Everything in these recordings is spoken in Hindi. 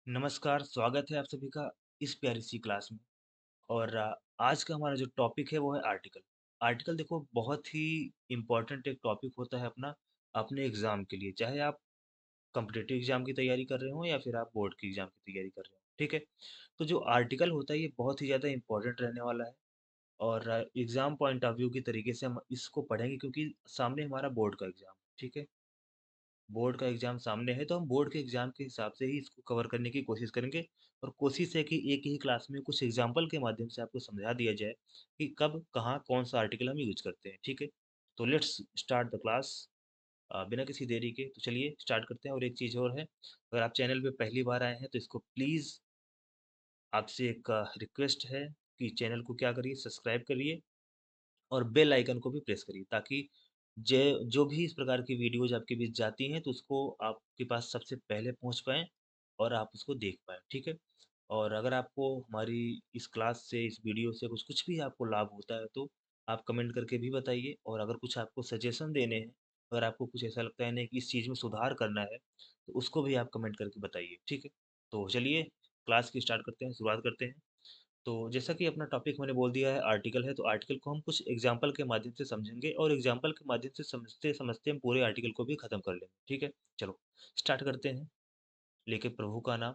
नमस्कार, स्वागत है आप सभी का इस प्यारी सी क्लास में। और आज का हमारा जो टॉपिक है वो है आर्टिकल। आर्टिकल देखो बहुत ही इम्पोर्टेंट एक टॉपिक होता है अपना अपने एग्ज़ाम के लिए, चाहे आप कॉम्पिटिटिव एग्ज़ाम की तैयारी कर रहे हो या फिर आप बोर्ड की एग्ज़ाम की तैयारी कर रहे हो, ठीक है? तो जो आर्टिकल होता है ये बहुत ही ज़्यादा इम्पोर्टेंट रहने वाला है और एग्ज़ाम पॉइंट ऑफ व्यू की तरीके से हम इसको पढ़ेंगे क्योंकि सामने हमारा बोर्ड का एग्ज़ाम है, ठीक है? बोर्ड का एग्ज़ाम सामने है, तो हम बोर्ड के एग्ज़ाम के हिसाब से ही इसको कवर करने की कोशिश करेंगे और कोशिश है कि एक ही क्लास में कुछ एग्ज़ाम्पल के माध्यम से आपको समझा दिया जाए कि कब, कहाँ, कौन-सा आर्टिकल हम यूज़ करते हैं, ठीक है? तो लेट्स स्टार्ट द क्लास। बिना किसी देरी के तो चलिए स्टार्ट करते हैं। और एक चीज़ और है, अगर आप चैनल पे पहली बार आए हैं तो इसको प्लीज़ आपसे एक रिक्वेस्ट है कि चैनल को क्या करिए, सब्सक्राइब करिए और बेल आइकन को भी प्रेस करिए ताकि जे जो भी इस प्रकार की वीडियोज़ आपके बीच जाती हैं तो उसको आपके पास सबसे पहले पहुँच पाएँ और आप उसको देख पाएँ, ठीक है? और अगर आपको हमारी इस क्लास से, इस वीडियो से कुछ भी आपको लाभ होता है तो आप कमेंट करके भी बताइए। और अगर कुछ आपको सजेशन देने हैं, अगर आपको कुछ ऐसा लगता है नहीं कि इस चीज़ में सुधार करना है, तो उसको भी आप कमेंट करके बताइए, ठीक है? तो चलिए क्लास की स्टार्ट करते हैं, शुरुआत करते हैं। तो जैसा कि अपना टॉपिक मैंने बोल दिया है आर्टिकल है, तो आर्टिकल को हम कुछ एग्जाम्पल के माध्यम से समझेंगे और एग्जाम्पल के माध्यम से समझते-समझते हम पूरे आर्टिकल को भी खत्म कर लेंगे, ठीक है? चलो स्टार्ट करते हैं, लेके प्रभु का नाम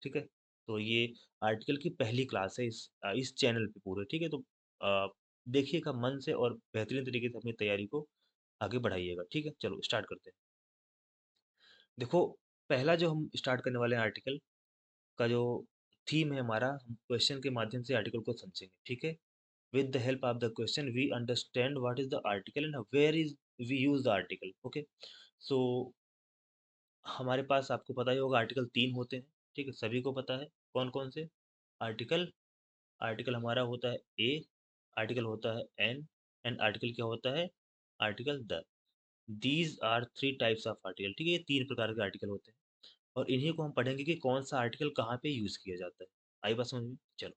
ठीक है? तो ये आर्टिकल की पहली क्लास है इस चैनल पे पूरे, ठीक है? तो देखिएगा मन से और बेहतरीन तरीके से अपनी तैयारी को आगे बढ़ाइएगा, ठीक है? चलो स्टार्ट करते हैं। देखो, पहला जो हम स्टार्ट करने वाले हैं आर्टिकल का जो थीम है हमारा, हम क्वेश्चन के माध्यम से आर्टिकल को समझेंगे, ठीक है? With the help of the question, we understand what is the article and where is we use the article. Okay, so हमारे पास आपको पता ही होगा आर्टिकल 3 होते हैं, ठीक है? सभी को पता है कौन-कौन से आर्टिकल। आर्टिकल हमारा होता है ए, आर्टिकल होता है एन एंड आर्टिकल क्या होता है? Article the. These are 3 types of article, ठीक है? ये 3 प्रकार के आर्टिकल होते हैं और इन्हीं को हम पढ़ेंगे कि कौन-सा आर्टिकल कहाँ पे यूज़ किया जाता है। आई बात समझ में? चलो।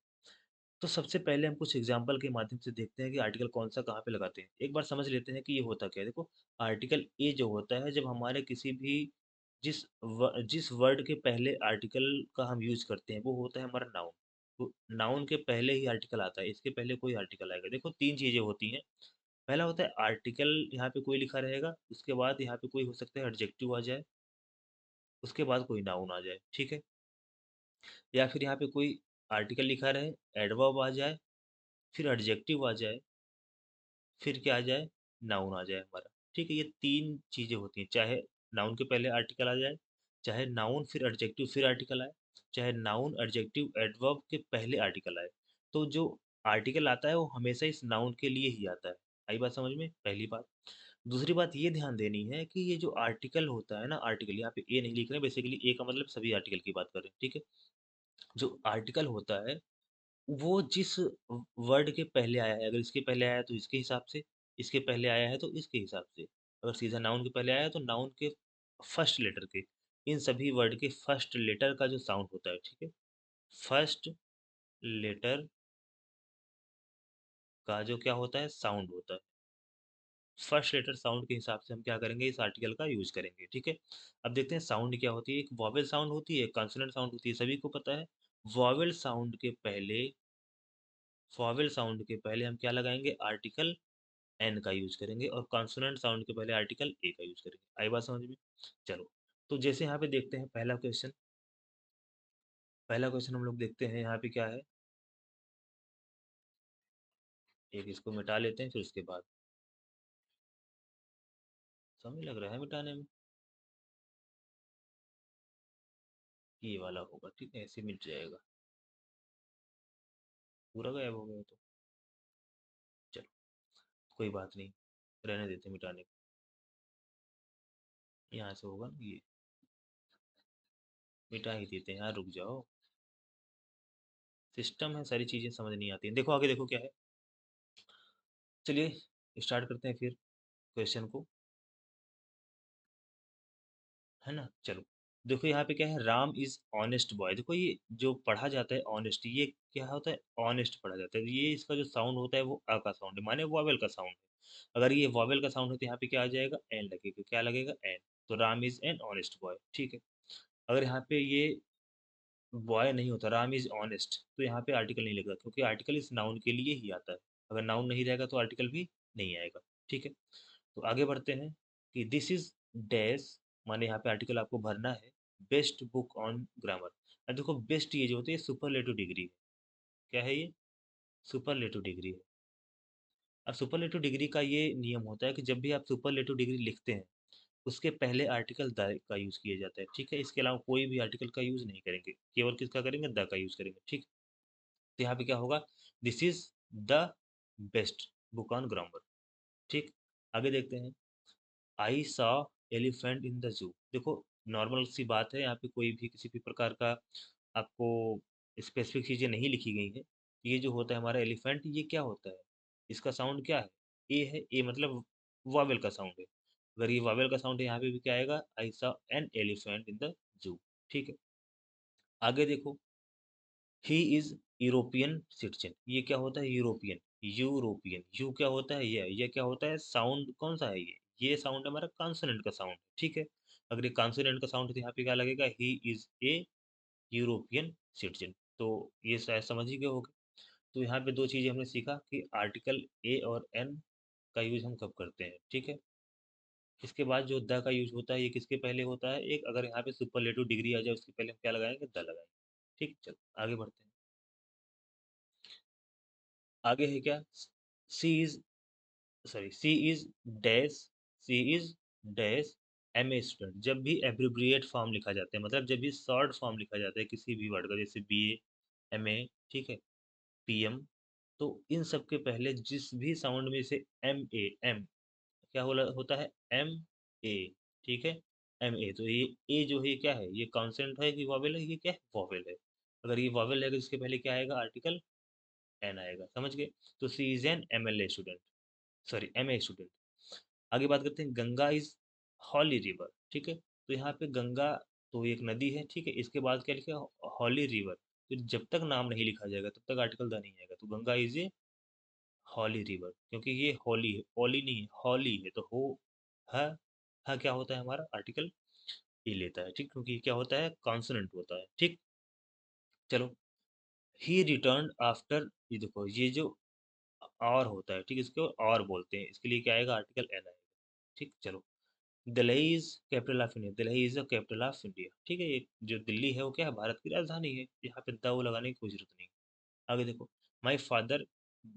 तो सबसे पहले हम कुछ एग्जाम्पल के माध्यम से देखते हैं कि आर्टिकल कौन-सा कहाँ पे लगाते हैं। एक बार समझ लेते हैं कि ये होता क्या है। देखो, आर्टिकल ए जो होता है जब हमारे किसी भी जिस वर्ड के पहले आर्टिकल का हम यूज़ करते हैं वो होता है हमारा नाउन। तो नाउन के पहले ही आर्टिकल आता है, इसके पहले कोई आर्टिकल आएगा। देखो 3 चीज़ें होती हैं। पहला होता है आर्टिकल, यहाँ पे कोई लिखा रहेगा, उसके बाद यहाँ पे कोई हो सकता है एडजेक्टिव आ जाए, उसके बाद कोई नाउन आ जाए, ठीक है? या फिर यहाँ पे कोई आर्टिकल लिखा रहे, एडवर्ब आ जाए, फिर एडजेक्टिव आ जाए, फिर क्या आ जाए? नाउन आ जाए हमारा, ठीक है? ये 3 चीज़ें होती हैं, चाहे नाउन के पहले आर्टिकल आ जाए, चाहे नाउन फिर एडजेक्टिव फिर आर्टिकल आए, चाहे नाउन, एडजेक्टिव, एडवर्ब के पहले आर्टिकल आए। तो जो आर्टिकल आता है वो हमेशा इस नाउन के लिए ही आता है। आई बात समझ में? पहली बात। दूसरी बात ये ध्यान देनी है कि ये जो आर्टिकल होता है ना, आर्टिकल यहाँ पे ए नहीं लिख रहे हैं, बेसिकली ए का मतलब सभी आर्टिकल की बात कर रहे हैं, ठीक है? जो आर्टिकल होता है वो जिस वर्ड के पहले आया है, अगर इसके पहले आया है तो इसके हिसाब से, इसके पहले आया है तो इसके हिसाब से। अगर सीधा नाउन के पहले आया है तो नाउन के फर्स्ट लेटर के, इन सभी वर्ड के फर्स्ट लेटर का जो साउंड होता है, ठीक है? फर्स्ट लेटर का जो क्या होता है? साउंड होता है। फर्स्ट लेटर साउंड के हिसाब से हम क्या करेंगे? इस आर्टिकल का यूज़ करेंगे, ठीक है? अब देखते हैं साउंड क्या होती है। एक वॉवेल साउंड होती है, एक कॉन्सोनेंट साउंड होती है, सभी को पता है। वॉवेल साउंड के पहले वॉवेल साउंड के पहले हम क्या लगाएँगे? आर्टिकल एन का यूज़ करेंगे और कॉन्सोनेंट साउंड के पहले आर्टिकल ए का यूज़ करेंगे। आई बात समझ में? चलो, तो जैसे यहाँ पे देखते हैं पहला क्वेश्चन हम लोग देखते हैं यहाँ पे क्या है? एक इसको मिटा लेते हैं फिर उसके बाद समय लग रहा है मिटाने में। ये वाला होगा, ठीक है? ऐसे मिट जाएगा। पूरा गायब हो गया तो चलो, कोई बात नहीं, रहने देते हैं मिटाने को। यहाँ से होगा ना ये, मिटा ही देते हैं यार, रुक जाओ। सिस्टम है, सारी चीज़ें समझ नहीं आती हैं। देखो आगे देखो क्या है? चलिए स्टार्ट करते हैं फिर क्वेश्चन को, है ना? चलो, देखो यहाँ पे क्या है? Ram is honest boy. देखो ये जो पढ़ा जाता है ऑनेस्ट, ये क्या होता है? ऑनेस्ट पढ़ा जाता है। ये इसका जो साउंड होता है वो अ का साउंड है, माने वोवेल का साउंड है। अगर ये वोवेल का साउंड है तो यहाँ पे क्या आ जाएगा? एन लगेगा। क्या लगेगा? एन। तो Ram is an honest boy, ठीक है? अगर यहाँ पे ये बॉय नहीं होता, राम इज ऑनेस्ट, तो यहाँ पे आर्टिकल नहीं लगेगा क्योंकि आर्टिकल इस नाउन के लिए ही आता है। अगर नाउन नहीं रहेगा तो आर्टिकल भी नहीं आएगा। ठीक है, तो आगे बढ़ते हैं कि दिस इज डैश, माने यहाँ पे आर्टिकल आपको भरना है, बेस्ट बुक ऑन ग्रामर। अब देखो बेस्ट ये जो होती है सुपरलेटिव डिग्री है। क्या है ये? सुपरलेटिव डिग्री है। अब सुपरलेटिव डिग्री का ये नियम होता है कि जब भी आप सुपरलेटिव डिग्री लिखते हैं उसके पहले आर्टिकल द का यूज़ किया जाता है। ठीक है, इसके अलावा कोई भी आर्टिकल का यूज़ नहीं करेंगे, केवल किसका करेंगे? द का यूज़ करेंगे। ठीक, तो यहाँ पे क्या होगा? This is the best book on grammar. ठीक, आगे देखते हैं। I saw elephant in the zoo. देखो नॉर्मल सी बात है, यहाँ पे कोई भी किसी भी प्रकार का आपको स्पेसिफिक चीज़ें नहीं लिखी गई हैं। ये जो होता है हमारा एलिफेंट, ये क्या होता है? इसका साउंड क्या है? ए है। ए मतलब वावेल का साउंड है। अगर ये वावेल का साउंड है यहाँ पे भी क्या आएगा? I saw an elephant in the zoo. ठीक है, आगे देखो। ही इज यूरोपियन सिटीजन, ये क्या होता है? यूरोपियन। यूरोपियन, यू क्या होता है? ये क्या होता है? साउंड कौन सा है? ये साउंड हमारा कॉन्सोनेंट का साउंड। ठीक है, अगर ये कॉन्सोनेंट का साउंड है तो यहाँ पे क्या लगेगा? ही इज ए यूरोपियन सिटीजन। तो ये शायद समझ ही गए होगे। तो यहाँ पे दो चीजें हमने सीखा कि आर्टिकल ए और एन का यूज हम कब करते हैं। ठीक है, इसके बाद जो द का यूज होता है ये किसके पहले होता है? एक अगर यहाँ पे सुपरलेटिव डिग्री आ जाए उसके पहले हम क्या लगाएंगे? द लगाएंगे। ठीक, चलो आगे बढ़ते हैं। आगे है क्या? She is, sorry, she is dash, she is dash M A student. जब भी एब्रिविएट फॉर्म लिखा जाता है, मतलब जब भी शॉर्ट फॉर्म लिखा जाता है किसी भी वर्ड का, जैसे बी ए, एम ए, ठीक है, पी एम, तो इन सब के पहले जिस भी साउंड में से एम ए, एम क्या होता है? An a. ठीक है, एम ए, तो ये ए जो है ये क्या है? ये कॉन्सेंट है कि वॉवेल है? ये क्या है? वॉवेल है। अगर ये वॉवेल है तो इसके पहले क्या आएगा? आर्टिकल एन आएगा। समझ गए? तो she is an M L A student, sorry M A student. आगे बात करते हैं। Ganga is holy river. ठीक है, तो यहाँ पे गंगा तो एक नदी है। ठीक है, इसके बाद क्या लिखा? हॉली रिवर। तो जब तक नाम नहीं लिखा जाएगा तब तक आर्टिकल द नहीं आएगा। तो Ganga is a holy river, क्योंकि ये हॉली है, ओली नहीं है, हॉली है, तो हो है क्या होता है हमारा? आर्टिकल ए लेता है। ठीक, क्योंकि ये क्या होता है? कॉन्सोनेंट होता है। ठीक, चलो। ही रिटर्न आफ्टर, ये देखो ये जो और होता है, ठीक, इसको और बोलते हैं, इसके लिए क्या आएगा? आर्टिकल एन आएगा। ठीक, चलो। Delhi is capital of India. Delhi is the capital of India. ठीक है, ये जो दिल्ली है वो क्या है? भारत की राजधानी है। यहाँ पे द वो लगाने की कोई जरूरत नहीं। आगे देखो। My father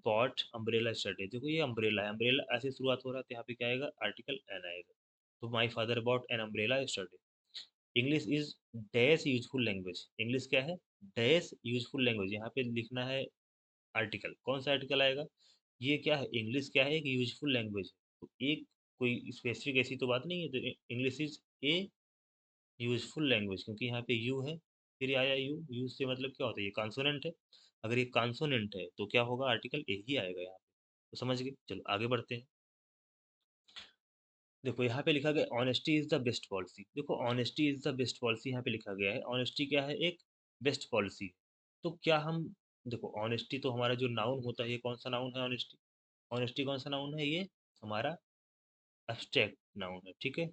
bought umbrella study. देखो ये अम्ब्रेला है, अम्ब्रेला ऐसे शुरुआत हो रहा है तो यहाँ पे क्या आएगा? आर्टिकल एन आएगा। तो माई father bot an umbrella study. English is dash useful language. English क्या है? Dash useful language. यहाँ पे लिखना है आर्टिकल। कौन सा आर्टिकल आएगा? ये क्या है? इंग्लिश क्या है? एक यूजफुल लैंग्वेज। तो एक कोई स्पेसिफिक ऐसी तो बात नहीं है। तो English is a useful language, क्योंकि यहाँ पे यू है, फिर ये आया यू। यू से मतलब क्या होता है? ये कॉन्सोनेंट है। अगर ये कॉन्सोनेंट है तो क्या होगा? आर्टिकल ए ही आएगा यहाँ पे। तो समझ गए? चलो आगे बढ़ते हैं। देखो यहाँ पे लिखा गया honesty is the best policy. देखो honesty is the best policy यहाँ पे लिखा गया है। ऑनेस्टी क्या है? एक बेस्ट पॉलिसी। तो क्या हम, देखो ऑनेस्टी तो हमारा जो नाउन होता है, ये कौन सा नाउन है? ऑनेस्टी, ऑनेस्टी कौन सा नाउन है? ये हमारा एब्स्ट्रैक्ट नाउन है। ठीक है,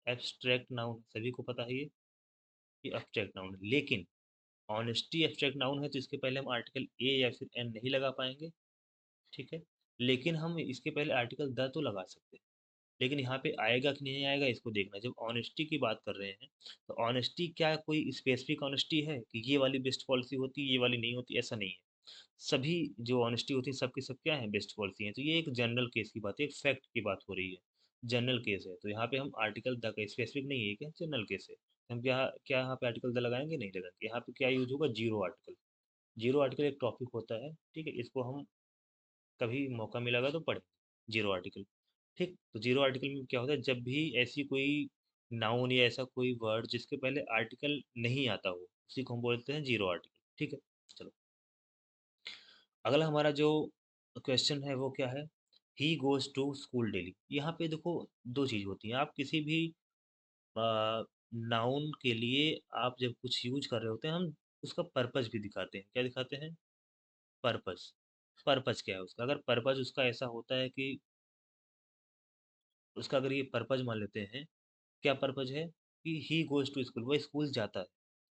एब्स्ट्रैक्ट नाउन सभी को पता है ये एब्स्ट्रैक्ट नाउन है। लेकिन ऑनेस्टी एब्स्ट्रैक्ट नाउन है तो इसके पहले हम आर्टिकल ए या फिर एन नहीं लगा पाएंगे। ठीक है, लेकिन हम इसके पहले आर्टिकल द तो लगा सकते हैं। लेकिन यहाँ पे आएगा कि नहीं आएगा इसको देखना। जब ऑनेस्टी की बात कर रहे हैं तो ऑनेस्टी क्या कोई स्पेसिफिक ऑनेस्टी है कि ये वाली बेस्ट पॉलिसी होती है, ये वाली नहीं होती? ऐसा नहीं है। सभी जो ऑनेस्टी होती है सबकी सब क्या है? बेस्ट पॉलिसी है। तो ये एक जनरल केस की बात है, एक फैक्ट की बात हो रही है। जनरल केस है तो यहाँ पे हम आर्टिकल द का, स्पेसिफिक नहीं है क्या, जनरल केस है, हम क्या क्या यहाँ पे आर्टिकल द लगाएंगे? नहीं लगाएंगे। यहाँ पे क्या यूज होगा? Zero article. जीरो आर्टिकल एक टॉपिक होता है। ठीक है, इसको हम कभी मौका मिलेगा तो पढ़ें। Zero article. ठीक, तो जीरो आर्टिकल में क्या होता है? जब भी ऐसी कोई नाउन या ऐसा कोई वर्ड जिसके पहले आर्टिकल नहीं आता हो, उसी को हम बोलते हैं जीरो आर्टिकल। ठीक है, चलो। अगला हमारा जो क्वेश्चन है वो क्या है? He goes to school daily. यहाँ पे देखो दो चीज होती हैं। आप किसी भी नाउन के लिए आप जब कुछ यूज कर रहे होते हैं, हम उसका पर्पस भी दिखाते हैं। क्या दिखाते हैं? पर्पस। पर्पस क्या है उसका? अगर पर्पस उसका ऐसा होता है कि उसका, अगर ये पर्पस मान लेते हैं, क्या पर्पस है? कि ही गोज टू स्कूल, वो स्कूल जाता है।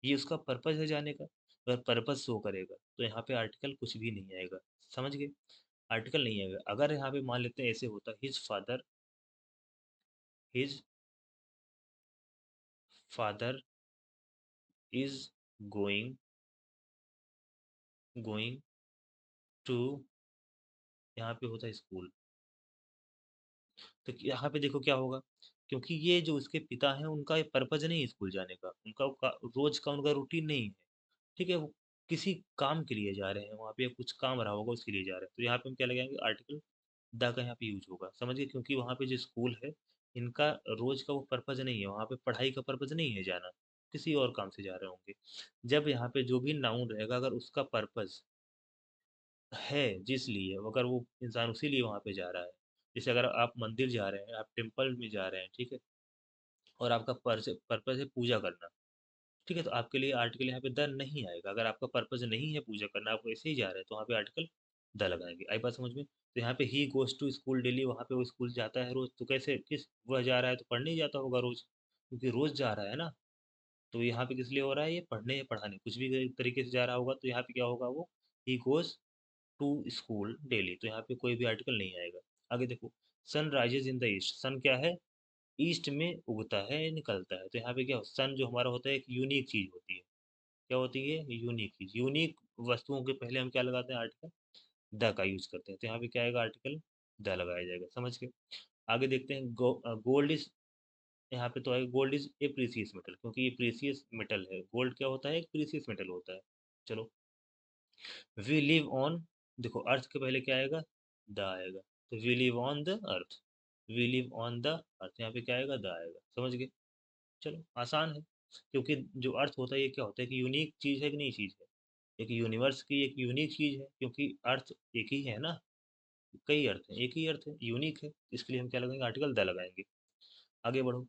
ये उसका पर्पज़ है जाने का। अगर पर्पज़ शो करेगा, तो यहाँ पे आर्टिकल कुछ भी नहीं आएगा। समझ गए? आर्टिकल नहीं आएगा। अगर यहाँ पे मान लेते हैं ऐसे होता, his father is going going to, यहाँ पे होता स्कूल। तो यहाँ पे देखो क्या होगा, क्योंकि ये जो उसके पिता हैं उनका पर्पज़ नहीं है स्कूल जाने का, रोज़ का उनका रूटीन नहीं है। ठीक है, वो किसी काम के लिए जा रहे हैं, वहाँ पे कुछ काम रहा होगा उसके लिए जा रहे हैं, तो यहाँ पे हम क्या लगाएंगे, आर्टिकल द का यहाँ पे यूज होगा। समझिए, क्योंकि वहाँ पे जो स्कूल है, इनका रोज का वो पर्पज नहीं है, वहाँ पे पढ़ाई का पर्पज नहीं है जाना, किसी और काम से जा रहे होंगे। जब यहाँ पे जो भी नाउन रहेगा, अगर उसका पर्पज है जिस लिए, अगर वो इंसान उसी लिए वहाँ पे जा रहा है, जैसे अगर आप मंदिर जा रहे हैं, आप टेम्पल में जा रहे हैं, ठीक है, और आपका पर्पज है पूजा करना, ठीक है, तो आपके लिए आर्टिकल यहाँ पे द नहीं आएगा। अगर आपका पर्पज नहीं है पूजा करना, आप वैसे ही जा रहे हैं, तो वहाँ पे आर्टिकल द लगाएंगे। आई बात समझ में? तो यहाँ पे he goes to school daily, वहाँ पे वो स्कूल जाता है रोज, तो कैसे, किस, वह जा रहा है तो पढ़ने ही जाता होगा रोज, क्योंकि रोज जा रहा है ना। तो यहाँ पे किस लिए हो रहा है, ये पढ़ने या पढ़ाने कुछ भी तरीके से जा रहा होगा, तो यहाँ पे क्या होगा, वो he goes to school daily, तो यहाँ पे कोई भी आर्टिकल नहीं आएगा। आगे देखो, sun rises in the east, sun क्या है, ईस्ट में उगता है, निकलता है, तो यहाँ पे क्या, सन जो हमारा होता है एक यूनिक चीज होती है। क्या होती है, यूनिक चीज। यूनिक वस्तुओं के पहले हम क्या लगाते हैं, आर्टिकल द का यूज करते हैं, तो यहाँ पे क्या आएगा, आर्टिकल द लगाया जाएगा। समझ के आगे देखते हैं, गोल्ड इज, यहाँ पे तो आएगा gold is a precious metal, क्योंकि ये प्रीसियस मेटल है। गोल्ड क्या होता है, एक प्रीसियस मेटल होता है। चलो, वी लिव ऑन, देखो अर्थ के पहले क्या आएगा, द आएगा, तो we live on the earth, we live on the earth, यहाँ पे क्या आएगा, द आएगा। समझ गए? चलो, आसान है, क्योंकि जो अर्थ होता है ये क्या होता है कि यूनिक चीज़ है कि नहीं चीज़ है, एक यूनिवर्स की एक यूनिक चीज़ है, क्योंकि अर्थ एक ही है ना, कई अर्थ हैं, एक ही अर्थ है, यूनिक है, इसके लिए हम क्या लगाएंगे, आर्टिकल द लगाएंगे। आगे बढ़ो,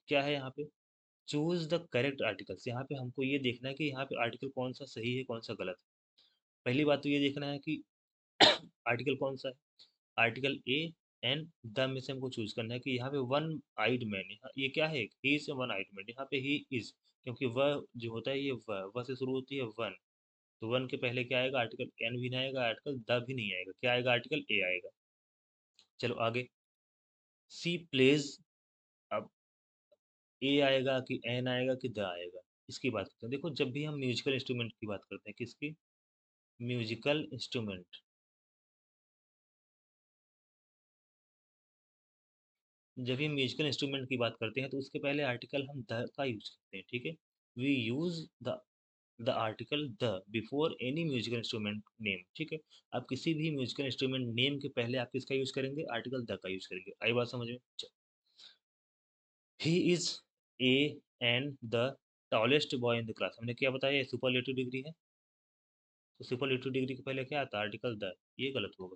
क्या है यहाँ पे, चूज द करेक्ट आर्टिकल्स, यहाँ पे हमको ये देखना है कि यहाँ पे आर्टिकल कौन सा सही है, कौन सा गलत है। पहली बात तो ये देखना है कि आर्टिकल कौन सा है, आर्टिकल ए एंड द में से हमको चूज करना है कि यहाँ पे वन आइड मैन, ये क्या है, he is one eyed man, यहाँ पे ही इज, क्योंकि वह जो होता है ये वह से शुरू होती है, वन, तो वन के पहले क्या आएगा, आर्टिकल एन भी नहीं आएगा, आर्टिकल द भी नहीं आएगा, क्या आएगा, आर्टिकल ए आएगा। चलो आगे, सी प्लेज, अब ए आएगा कि एन आएगा कि द आएगा, इसकी बात करते हैं। देखो, जब भी हम म्यूजिकल इंस्ट्रूमेंट की बात करते हैं, किसकी, म्यूजिकल इंस्ट्रूमेंट, जब भी म्यूजिकल इंस्ट्रूमेंट की बात करते हैं, तो उसके पहले आर्टिकल हम द का यूज करते हैं, ठीक है, we use the article the before any musical instrument name, ठीक है। आप किसी भी म्यूजिकल इंस्ट्रूमेंट नेम के पहले आप किसका यूज करेंगे, आर्टिकल द का यूज करेंगे। आई बात समझ में? ही is A and the tallest boy in the class, हमने क्या बताया, सुपरलेटिव डिग्री है, तो सुपरलेटिव डिग्री के पहले क्या आता है, आर्टिकल द, ये गलत होगा,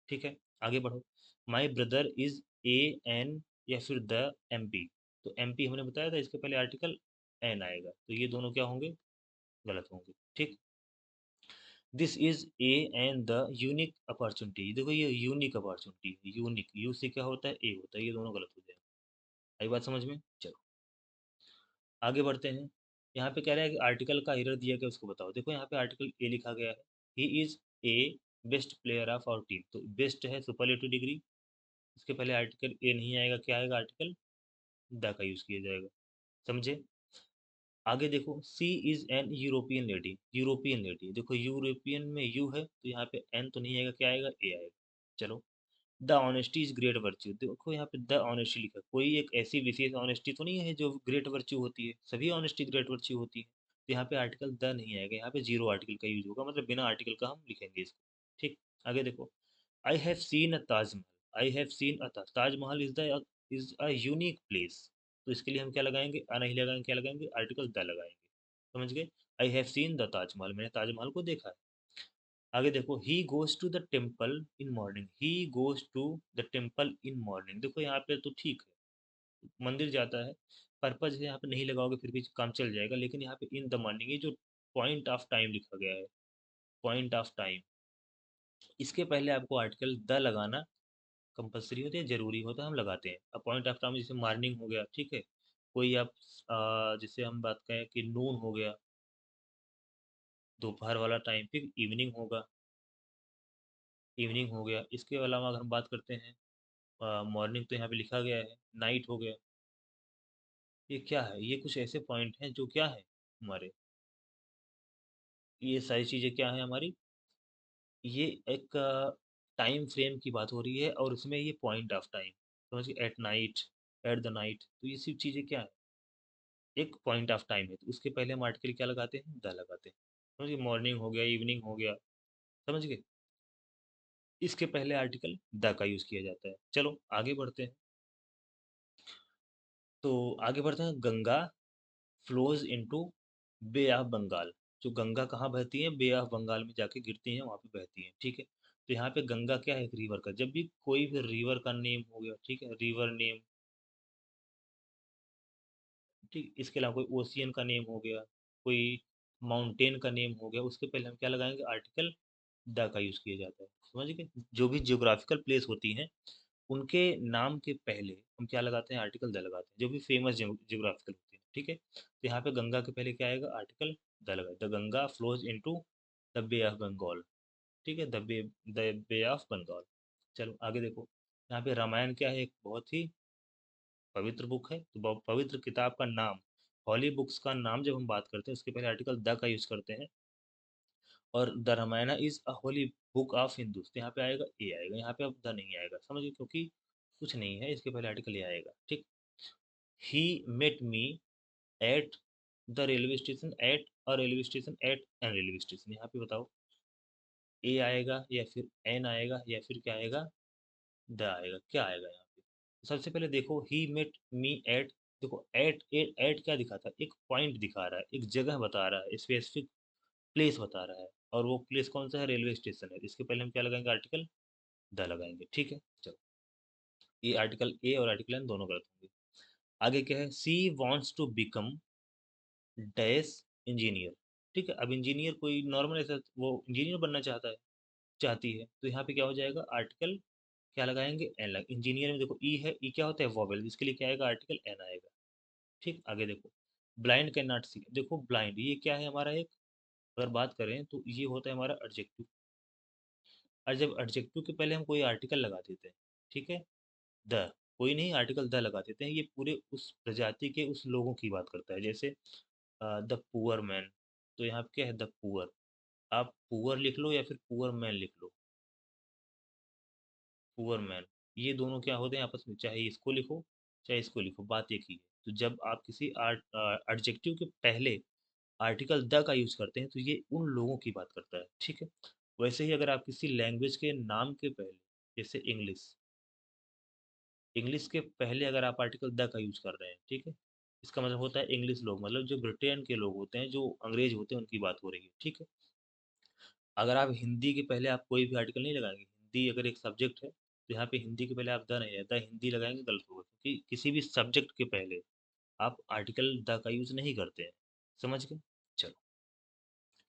ठीक है। आगे बढ़ो, my brother is a an, या फिर द एम पी, तो एम पी हमने बताया था, इसके पहले आर्टिकल एन आएगा, तो ये दोनों क्या होंगे, गलत होंगे, ठीक। This is A and the unique opportunity, देखो ये यूनिक अपॉर्चुनिटी है, यूनिक, यू से क्या होता है, ए होता है, ये दोनों गलत हो जाएंगे। आई बात समझ में? चलो आगे बढ़ते हैं। यहाँ पे कह रहा है कि आर्टिकल का एरर दिया गया उसको बताओ। देखो यहाँ पे आर्टिकल ए लिखा गया है, he is a best player of our team, तो बेस्ट है सुपरलेटिव डिग्री, इसके पहले आर्टिकल ए नहीं आएगा, क्या आएगा, आर्टिकल द का यूज किया जाएगा। समझे? आगे देखो, she is an European lady, European lady, देखो यूरोपियन में यू है, तो यहाँ पे एन तो नहीं आएगा, क्या आएगा, ए आएगा। चलो, the honesty is great virtue, देखो यहाँ पे द ऑनेस्टी लिखा है, कोई एक ऐसी विशेष ऑनेस्टी तो नहीं है जो ग्रेट वर्च्यू होती है, सभी ऑनेस्टी ग्रेट वर्च्यू होती है, तो यहाँ पे आर्टिकल द नहीं आएगा, यहाँ पे जीरो आर्टिकल का यूज होगा, मतलब बिना आर्टिकल का हम लिखेंगे इसको, ठीक। आगे देखो, आई have seen a Taj Mahal, I have seen a Taj Mahal is a unique place, तो इसके लिए हम क्या लगाएंगे, नहीं लगाएंगे, क्या लगाएंगे, आर्टिकल द लगाएंगे। समझ गए? I have seen the Taj Mahal, मैंने ताजमहल को देखा है। आगे देखो, he goes to the temple in morning, he goes to the temple in morning, देखो यहाँ पे तो ठीक है, मंदिर जाता है, पर्पज है, यहाँ पे नहीं लगाओगे फिर भी काम चल जाएगा, लेकिन यहाँ पे इन द मॉर्निंग, ये जो पॉइंट ऑफ टाइम लिखा गया है, पॉइंट ऑफ टाइम, इसके पहले आपको आर्टिकल द लगाना कंपलसरी होता है, जरूरी होता है, हम लगाते हैं। अब पॉइंट ऑफ टाइम जैसे मॉर्निंग हो गया, ठीक है, कोई आप जैसे हम बात करें कि नून हो गया, दोपहर वाला टाइम, फिर इवनिंग होगा, इवनिंग हो गया। इसके अलावा अगर हम बात करते हैं मॉर्निंग, तो यहाँ पे लिखा गया है, नाइट हो गया। ये क्या है? ये कुछ ऐसे पॉइंट हैं जो क्या है हमारे, ये सारी चीज़ें क्या है हमारी, ये एक टाइम फ्रेम की बात हो रही है, और उसमें ये पॉइंट ऑफ टाइम, समझिए, at night, at the night, तो ये सब चीज़ें क्या है, एक पॉइंट ऑफ टाइम है, तो उसके पहले हम आर्टिकल क्या लगाते हैं, द लगाते हैं। समझिए, मॉर्निंग हो गया, इवनिंग हो गया, समझ गए, इसके पहले आर्टिकल द का यूज़ किया जाता है। चलो आगे बढ़ते हैं। तो आगे बढ़ते हैं, Ganga flows into bay of Bengal. जो गंगा कहाँ बहती है, बे ऑफ बंगाल में जाके गिरती हैं, वहाँ पे बहती हैं, ठीक है। तो यहाँ पे गंगा क्या है, एक रिवर का, जब भी कोई भी रिवर का नेम हो गया, ठीक है, रिवर नेम, ठीक, इसके अलावा कोई ओशियन का नेम हो गया, कोई माउंटेन का नेम हो गया, उसके पहले हम क्या लगाएंगे, आर्टिकल द का यूज़ किया जाता है, समझ गए। जो भी जियोग्राफिकल प्लेस होती हैं, उनके नाम के पहले हम क्या लगाते हैं, आर्टिकल द लगाते हैं, जो भी फेमस जियोग्राफिकल होती है, ठीक है। तो यहाँ पे गंगा के पहले क्या आएगा, आर्टिकल द लगा, the Ganga flows into the bay of Bengal, ठीक है, द बे ऑफ बंगाल। चलो आगे देखो, यहाँ पे रामायण क्या है, एक बहुत ही पवित्र बुक है, तो पवित्र किताब का नाम, हॉली बुक्स का नाम जब हम बात करते हैं, उसके पहले आर्टिकल द का यूज करते हैं। और the Ramayana is a holy book of Hindus, तो यहाँ पे आएगा ए आएगा, यहाँ पे अब द नहीं आएगा, समझिए, क्योंकि कुछ नहीं है, इसके पहले आर्टिकल ए आएगा, ठीक। He met me at the railway station, at a railway station, at an railway station, यहाँ पे बताओ, ए आएगा या फिर एन आएगा या फिर क्या आएगा, द आएगा, क्या आएगा यहाँ पे। सबसे पहले देखो, ही मेट मी एट, देखो एट एट एट क्या दिखाता है, एक पॉइंट दिखा रहा है, एक जगह बता रहा है, स्पेसिफिक प्लेस बता रहा है, और वो प्लेस कौन सा है, रेलवे स्टेशन है। इसके पहले हम क्या लगाएंगे, आर्टिकल द लगाएंगे, ठीक है। चलो, ये आर्टिकल ए और आर्टिकल एन दोनों गलत होंगे। आगे क्या है, she wants to become dash engineer, ठीक है। अब इंजीनियर कोई नॉर्मल ऐसा, वो इंजीनियर बनना चाहता है, चाहती है, तो यहाँ पे क्या हो जाएगा, आर्टिकल क्या लगाएंगे, एन लगा। इंजीनियर में देखो ई है, ई क्या होता है, वॉवेल, इसके लिए क्या आएगा, आर्टिकल एन आएगा, ठीक। आगे देखो, ब्लाइंड कैन नॉट सी, देखो ब्लाइंड ये क्या है हमारा, एक अगर बात करें तो ये होता है हमारा एडजेक्टिव, और जब एडजेक्टिव के पहले हम कोई आर्टिकल लगा देते हैं, ठीक है, द, कोई नहीं, आर्टिकल द लगा देते हैं, ये पूरे उस प्रजाति के उस लोगों की बात करता है, जैसे द पुअर मैन, तो यहाँ पे क्या है, द पुअर, आप पुअर लिख लो या फिर पुअर मैन लिख लो, पुअर मैन, ये दोनों क्या होते हैं आपस में, चाहे इसको लिखो चाहे इसको लिखो, बात एक ही है। तो जब आप किसी एडजेक्टिव के पहले आर्टिकल द का यूज करते हैं, तो ये उन लोगों की बात करता है, ठीक है। वैसे ही अगर आप किसी लैंग्वेज के नाम के पहले, जैसे इंग्लिश, इंग्लिश के पहले अगर आप आर्टिकल द का यूज कर रहे हैं, ठीक है, इसका मतलब होता है इंग्लिश लोग, मतलब जो ब्रिटेन के लोग होते हैं, जो अंग्रेज होते हैं, उनकी बात हो रही है, ठीक है। अगर आप हिंदी के पहले आप कोई भी आर्टिकल नहीं लगाएंगे, हिंदी अगर एक सब्जेक्ट है, तो यहाँ पे हिंदी के पहले आप द नहीं, द हिंदी लगाएंगे, गलत होगा, क्योंकि किसी भी सब्जेक्ट के पहले आप आर्टिकल द का यूज नहीं करते हैं, समझ गए। चलो,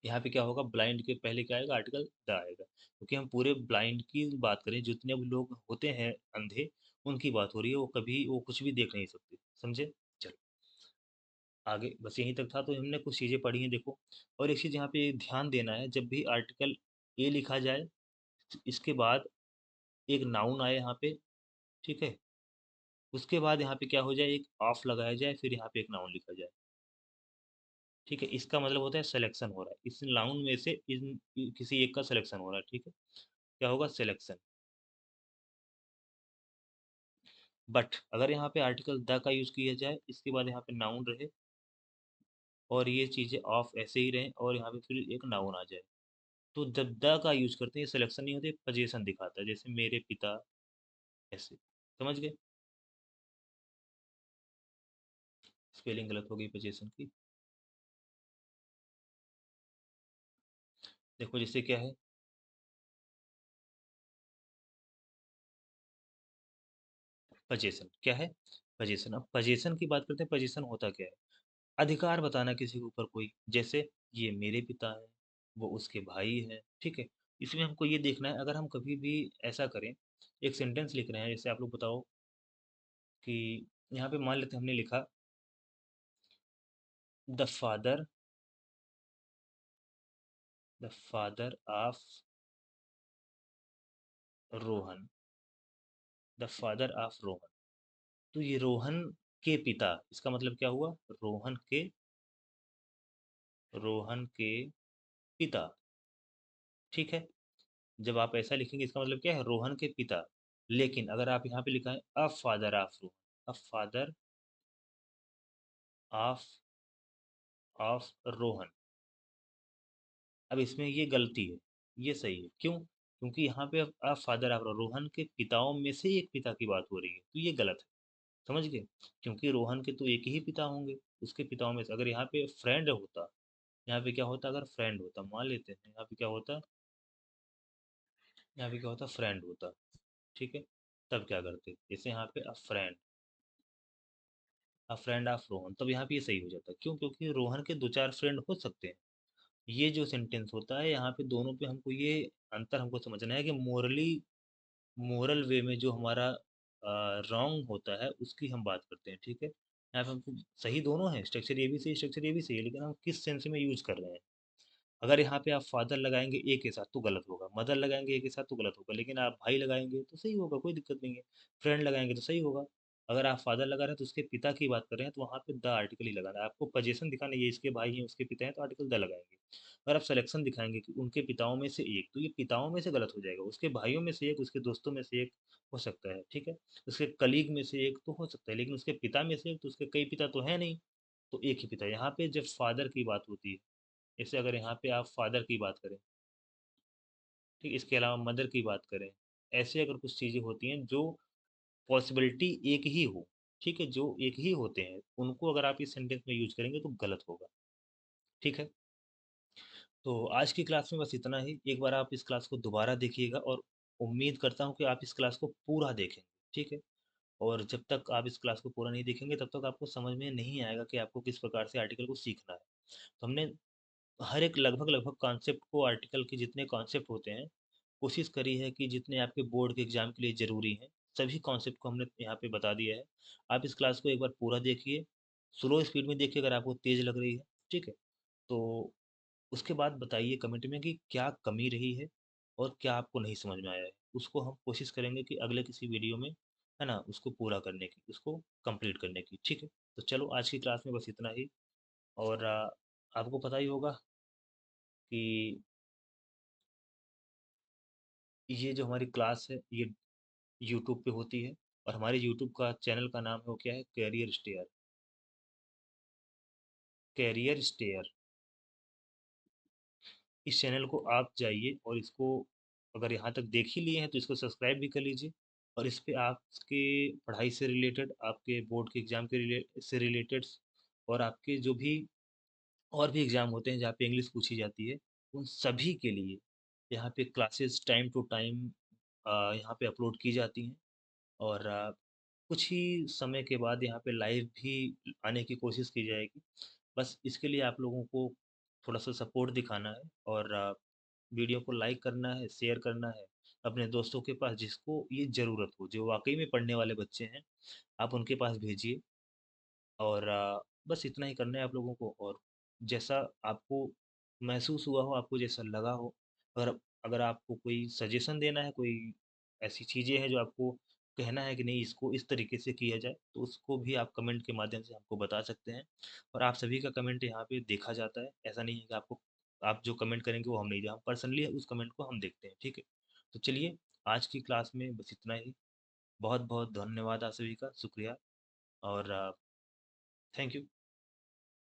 यहाँ पे क्या होगा, ब्लाइंड के पहले क्या आएगा, आर्टिकल द आएगा, क्योंकि हम पूरे ब्लाइंड की बात करें, जितने भी लोग होते हैं अंधे, उनकी बात हो रही है, वो कभी वो कुछ भी देख नहीं सकते, समझे। चलो आगे, बस यहीं तक था, तो हमने कुछ चीज़ें पढ़ी हैं, देखो। और एक चीज़ यहाँ पे ध्यान देना है, जब भी आर्टिकल ए लिखा जाए, इसके बाद एक नाउन आए यहाँ पे, ठीक है, उसके बाद यहाँ पे क्या हो जाए, एक ऑफ लगाया जाए, फिर यहाँ पे एक नाउन लिखा जाए, ठीक है। इसका मतलब होता है सिलेक्शन हो रहा है, इस नाउन में से किसी एक का सिलेक्शन हो रहा है, ठीक है, क्या होगा, सिलेक्शन। बट अगर यहाँ पे आर्टिकल द का यूज किया जाए, इसके बाद यहाँ पे नाउन रहे, और ये चीज़ें ऑफ ऐसे ही रहें, और यहाँ पे फिर एक नाउन आ जाए, तो जब द का यूज करते हैं, सिलेक्शन नहीं होती, पोजीशन दिखाता है, जैसे मेरे पिता, ऐसे, समझ गए। स्पेलिंग गलत हो गई पोजीशन की, देखो जैसे क्या है, पोजीशन क्या है, पोजीशन। अब पोजीशन की बात करते हैं, पोजीशन होता क्या है, अधिकार बताना किसी के ऊपर कोई, जैसे ये मेरे पिता है, वो उसके भाई है, ठीक है। इसमें हमको ये देखना है, अगर हम कभी भी ऐसा करें, एक सेंटेंस लिख रहे हैं, जैसे आप लोग बताओ कि यहाँ पे मान लेते हैं हमने लिखा the father the father of Rohan the father of Rohan. तो ये रोहन के पिता, इसका मतलब क्या हुआ? रोहन के पिता। ठीक है। जब आप ऐसा लिखेंगे इसका मतलब क्या है? रोहन के पिता। लेकिन अगर आप यहाँ पे लिखा है a father of Rohan, a father of of Rohan, अब इसमें ये गलती है, ये सही है। क्यों? क्योंकि यहाँ पे अब फादर ऑफ रोहन के पिताओं में से एक पिता की बात हो रही है, तो ये गलत है। समझ गए? क्योंकि रोहन के तो एक ही पिता होंगे, उसके पिताओं में से अगर यहाँ पे फ्रेंड होता, यहाँ पे क्या होता? अगर फ्रेंड होता, मान लेते हैं यहाँ पे क्या होता, यहाँ पे क्या होता? फ्रेंड होता। ठीक है। तब क्या करते? जैसे यहाँ पे अ फ्रेंड ऑफ रोहन, तब यहाँ पे ये सही हो जाता। क्यों? क्योंकि रोहन के दो चार फ्रेंड हो सकते हैं। ये जो सेंटेंस होता है यहाँ पे दोनों पे हमको ये अंतर हमको समझना है कि मोरल वे में जो हमारा रॉन्ग होता है उसकी हम बात करते हैं। ठीक है। यहाँ पे हमको सही दोनों है, स्ट्रक्चर ये भी सही, स्ट्रक्चर ये भी सही है, लेकिन हम किस सेंस में यूज कर रहे हैं। अगर यहाँ पे आप फादर लगाएंगे ए के साथ तो गलत होगा, मदर लगाएंगे ए के साथ तो गलत होगा, लेकिन आप भाई लगाएंगे तो सही होगा, कोई दिक्कत नहीं है। फ्रेंड लगाएंगे तो सही होगा। अगर आप फादर लगा रहे हैं तो उसके पिता की बात कर रहे हैं तो वहाँ पे द आर्टिकल ही लगाना है आपको। पोजीशन दिखाना है, ये इसके भाई हैं उसके पिता हैं तो आर्टिकल द लगाएंगे। अगर आप सिलेक्शन दिखाएंगे कि उनके पिताओं में से एक, तो ये पिताओं में से गलत हो जाएगा, उसके भाइयों में से एक, उसके दोस्तों में से एक हो सकता है। ठीक है। उसके कलीग में से एक तो हो सकता है, लेकिन उसके पिता में से एक, तो उसके कई पिता तो है नहीं, तो एक ही पिता। यहाँ पे जब फादर की बात होती है, जैसे अगर यहाँ पे आप फादर की बात करें, ठीक, इसके अलावा मदर की बात करें, ऐसे अगर कुछ चीज़ें होती हैं जो पॉसिबिलिटी एक ही हो, ठीक है, जो एक ही होते हैं, उनको अगर आप इस सेंटेंस में यूज करेंगे तो गलत होगा। ठीक है। तो आज की क्लास में बस इतना ही। एक बार आप इस क्लास को दोबारा देखिएगा और उम्मीद करता हूँ कि आप इस क्लास को पूरा देखेंगे। ठीक है। और जब तक आप इस क्लास को पूरा नहीं देखेंगे तब तक आपको समझ में नहीं आएगा कि आपको किस प्रकार से आर्टिकल को सीखना है। तो हमने हर एक लगभग लगभग कॉन्सेप्ट को, आर्टिकल के जितने कॉन्सेप्ट होते हैं, कोशिश करी है कि जितने आपके बोर्ड के एग्जाम के लिए ज़रूरी हैं, सभी कॉन्सेप्ट को हमने यहाँ पे बता दिया है। आप इस क्लास को एक बार पूरा देखिए, स्लो स्पीड में देखिए अगर आपको तेज़ लग रही है। ठीक है। तो उसके बाद बताइए कमेंट में कि क्या कमी रही है और क्या आपको नहीं समझ में आया है। उसको हम कोशिश करेंगे कि अगले किसी वीडियो में, है ना, उसको पूरा करने की, उसको कंप्लीट करने की। ठीक है। तो चलो आज की क्लास में बस इतना ही। और आपको पता ही होगा कि ये जो हमारी क्लास है ये यूट्यूब पे होती है, और हमारे यूट्यूब का चैनल का नाम है वो क्या है? Career stair. Career stair. इस चैनल को आप जाइए और इसको अगर यहाँ तक देख ही लिए हैं तो इसको सब्सक्राइब भी कर लीजिए। और इस पे आपके पढ़ाई से रिलेटेड, आपके बोर्ड के एग्ज़ाम के से रिलेटेड, और आपके जो भी और भी एग्ज़ाम होते हैं जहाँ पे इंग्लिश पूछी जाती है, उन सभी के लिए यहाँ पे क्लासेस टाइम टू टाइम यहाँ पे अपलोड की जाती हैं। और कुछ ही समय के बाद यहाँ पे लाइव भी आने की कोशिश की जाएगी। बस इसके लिए आप लोगों को थोड़ा-सा सपोर्ट दिखाना है, और वीडियो को लाइक करना है, शेयर करना है अपने दोस्तों के पास जिसको ये ज़रूरत हो, जो वाक़ई में पढ़ने वाले बच्चे हैं, आप उनके पास भेजिए। और बस इतना ही करना है आप लोगों को। और जैसा आपको महसूस हुआ हो, आपको जैसा लगा हो, अगर अगर आपको कोई सजेशन देना है, कोई ऐसी चीज़ें हैं जो आपको कहना है कि नहीं इसको इस तरीके से किया जाए, तो उसको भी आप कमेंट के माध्यम से हमको बता सकते हैं। और आप सभी का कमेंट यहाँ पे देखा जाता है। ऐसा नहीं है कि आपको, आप जो कमेंट करेंगे वो हम नहीं, हम पर्सनली उस कमेंट को हम देखते हैं। ठीक है। तो चलिए आज की क्लास में बस इतना ही। बहुत बहुत धन्यवाद आप सभी का, शुक्रिया। और थैंक यू।